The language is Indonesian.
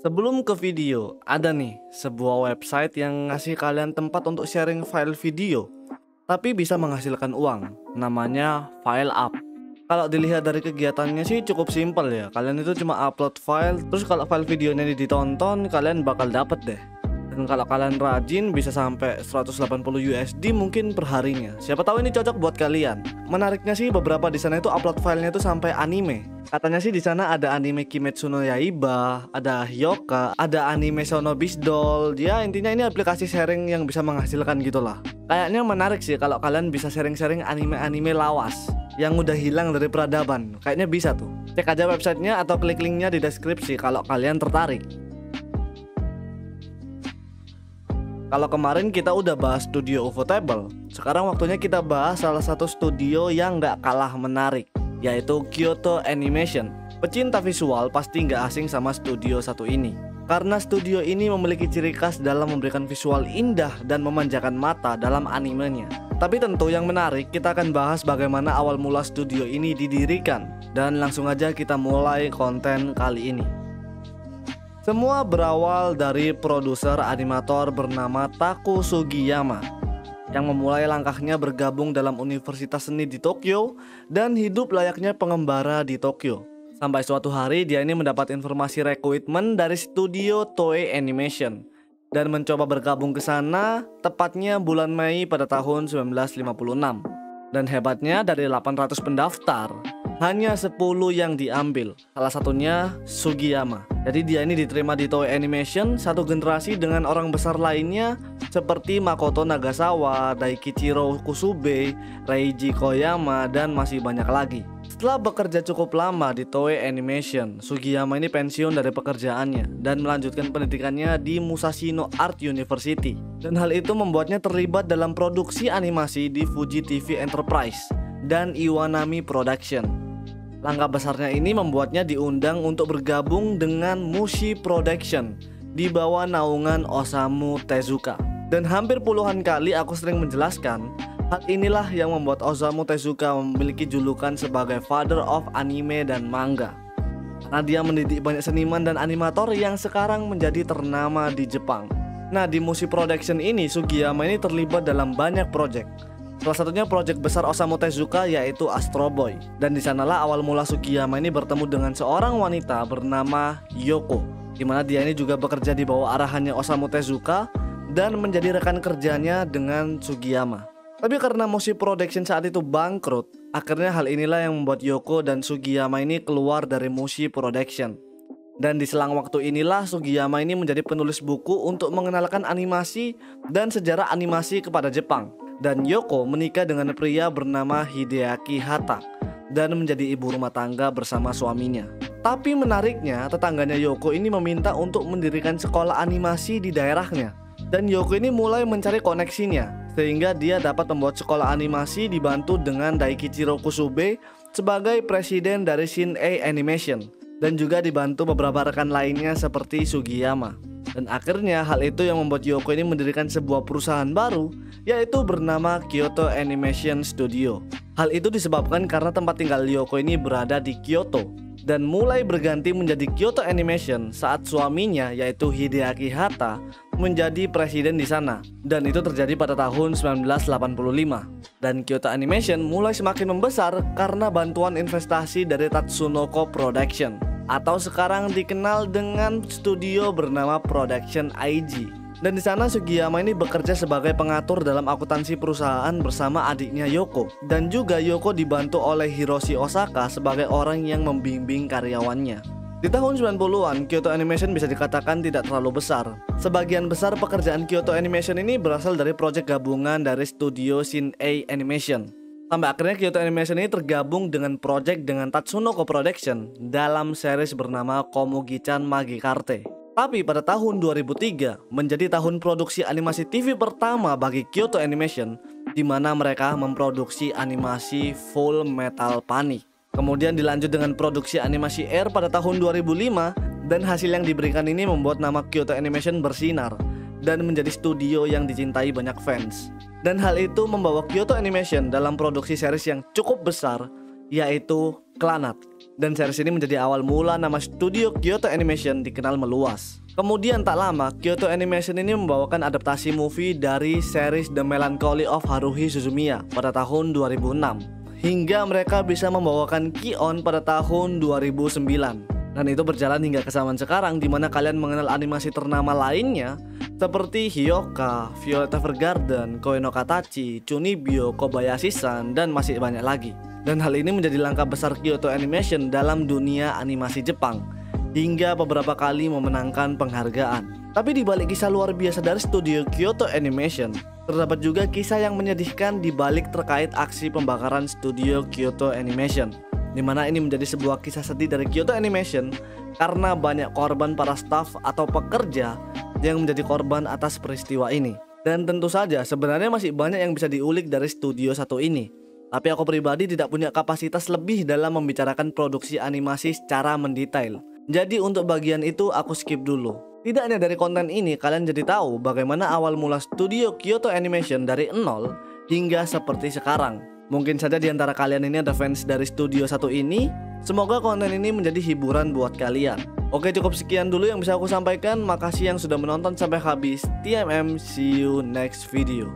Sebelum ke video, ada nih sebuah website yang ngasih kalian tempat untuk sharing file video, tapi bisa menghasilkan uang. Namanya FileUp. Kalau dilihat dari kegiatannya sih cukup simpel ya. Kalian itu cuma upload file, terus kalau file videonya ini ditonton, kalian bakal dapet deh. Dan kalau kalian rajin bisa sampai 180 USD mungkin per harinya. Siapa tahu ini cocok buat kalian. Menariknya sih beberapa di sana itu upload filenya itu sampai anime. Katanya sih di sana ada anime Kimetsu no Yaiba, ada Hyoka, ada anime Sono Beast Doll. Ya intinya ini aplikasi sharing yang bisa menghasilkan gitulah. Kayaknya menarik sih kalau kalian bisa sharing-sharing anime-anime lawas yang udah hilang dari peradaban. Kayaknya bisa tuh. Cek aja websitenya atau klik linknya di deskripsi kalau kalian tertarik. Kalau kemarin kita udah bahas studio Ufotable, sekarang waktunya kita bahas salah satu studio yang gak kalah menarik, yaitu Kyoto Animation. Pecinta visual pasti gak asing sama studio satu ini, karena studio ini memiliki ciri khas dalam memberikan visual indah dan memanjakan mata dalam animenya. Tapi tentu yang menarik, kita akan bahas bagaimana awal mula studio ini didirikan. Dan langsung aja kita mulai konten kali ini. Semua berawal dari produser animator bernama Taku Sugiyama yang memulai langkahnya bergabung dalam Universitas Seni di Tokyo dan hidup layaknya pengembara di Tokyo. Sampai suatu hari dia ini mendapat informasi rekrutmen dari studio Toei Animation dan mencoba bergabung ke sana tepatnya bulan Mei pada tahun 1956. Dan hebatnya dari 800 pendaftar hanya 10 yang diambil. Salah satunya Sugiyama. Jadi dia ini diterima di Toei Animation, satu generasi dengan orang besar lainnya seperti Makoto Nagasawa, Daikichiro Kusube, Reiji Koyama, dan masih banyak lagi. Setelah bekerja cukup lama di Toei Animation, Sugiyama ini pensiun dari pekerjaannya dan melanjutkan pendidikannya di Musashino Art University. Dan hal itu membuatnya terlibat dalam produksi animasi di Fuji TV Enterprise dan Iwanami Production. Langkah besarnya ini membuatnya diundang untuk bergabung dengan Mushi Production di bawah naungan Osamu Tezuka. Dan hampir puluhan kali aku sering menjelaskan, hal inilah yang membuat Osamu Tezuka memiliki julukan sebagai Father of Anime dan Manga. Karena dia mendidik banyak seniman dan animator yang sekarang menjadi ternama di Jepang. Nah, di Mushi Production ini Sugiyama ini terlibat dalam banyak proyek. Salah satunya proyek besar Osamu Tezuka yaitu Astro Boy. Dan di sanalah awal mula Sugiyama ini bertemu dengan seorang wanita bernama Yoko, dimana dia ini juga bekerja di bawah arahannya Osamu Tezuka dan menjadi rekan kerjanya dengan Sugiyama. Tapi karena Mushi Production saat itu bangkrut, akhirnya hal inilah yang membuat Yoko dan Sugiyama ini keluar dari Mushi Production. Dan di selang waktu inilah Sugiyama ini menjadi penulis buku untuk mengenalkan animasi dan sejarah animasi kepada Jepang. Dan Yoko menikah dengan pria bernama Hideaki Hata dan menjadi ibu rumah tangga bersama suaminya. Tapi menariknya, tetangganya Yoko ini meminta untuk mendirikan sekolah animasi di daerahnya. Dan Yoko ini mulai mencari koneksinya, sehingga dia dapat membuat sekolah animasi dibantu dengan Daikichiro Kusube sebagai presiden dari Shin-Ei Animation, dan juga dibantu beberapa rekan lainnya seperti Sugiyama. Dan akhirnya hal itu yang membuat Yoko ini mendirikan sebuah perusahaan baru, yaitu bernama Kyoto Animation Studio. Hal itu disebabkan karena tempat tinggal Yoko ini berada di Kyoto, dan mulai berganti menjadi Kyoto Animation saat suaminya yaitu Hideaki Hata menjadi presiden di sana. Dan itu terjadi pada tahun 1985. Dan Kyoto Animation mulai semakin membesar karena bantuan investasi dari Tatsunoko Production, atau sekarang dikenal dengan studio bernama Production IG. Dan di sana Sugiyama ini bekerja sebagai pengatur dalam akuntansi perusahaan bersama adiknya Yoko. Dan juga Yoko dibantu oleh Hiroshi Osaka sebagai orang yang membimbing karyawannya. Di tahun 90-an, Kyoto Animation bisa dikatakan tidak terlalu besar. Sebagian besar pekerjaan Kyoto Animation ini berasal dari proyek gabungan dari studio Shin-Ei Animation. Sampai akhirnya Kyoto Animation ini tergabung dengan proyek dengan Tatsunoko Production dalam series bernama Komugi-chan Magikarte. Tapi pada tahun 2003 menjadi tahun produksi animasi TV pertama bagi Kyoto Animation, di mana mereka memproduksi animasi Full Metal Panic. Kemudian dilanjut dengan produksi animasi Air pada tahun 2005, dan hasil yang diberikan ini membuat nama Kyoto Animation bersinar dan menjadi studio yang dicintai banyak fans. Dan hal itu membawa Kyoto Animation dalam produksi series yang cukup besar, yaitu Clannad. Dan series ini menjadi awal mula nama studio Kyoto Animation dikenal meluas. Kemudian tak lama, Kyoto Animation ini membawakan adaptasi movie dari series The Melancholy of Haruhi Suzumiya pada tahun 2006. Hingga mereka bisa membawakan Ki-On pada tahun 2009. Dan itu berjalan hingga ke zaman sekarang, di mana kalian mengenal animasi ternama lainnya seperti Hyoka, Violet Evergarden, Koe no Katachi, Chunibyo, Kobayashi-san, dan masih banyak lagi. Dan hal ini menjadi langkah besar Kyoto Animation dalam dunia animasi Jepang, hingga beberapa kali memenangkan penghargaan. Tapi di balik kisah luar biasa dari studio Kyoto Animation, terdapat juga kisah yang menyedihkan di balik terkait aksi pembakaran studio Kyoto Animation, di mana ini menjadi sebuah kisah sedih dari Kyoto Animation karena banyak korban para staf atau pekerja yang menjadi korban atas peristiwa ini. Dan tentu saja sebenarnya masih banyak yang bisa diulik dari studio satu ini. Tapi aku pribadi tidak punya kapasitas lebih dalam membicarakan produksi animasi secara mendetail. Jadi untuk bagian itu aku skip dulu. Tidak hanya dari konten ini kalian jadi tahu bagaimana awal mula studio Kyoto Animation dari nol hingga seperti sekarang. Mungkin saja di antara kalian ini ada fans dari studio satu ini. Semoga konten ini menjadi hiburan buat kalian. Oke, cukup sekian dulu yang bisa aku sampaikan. Makasih yang sudah menonton sampai habis. TMM, see you next video.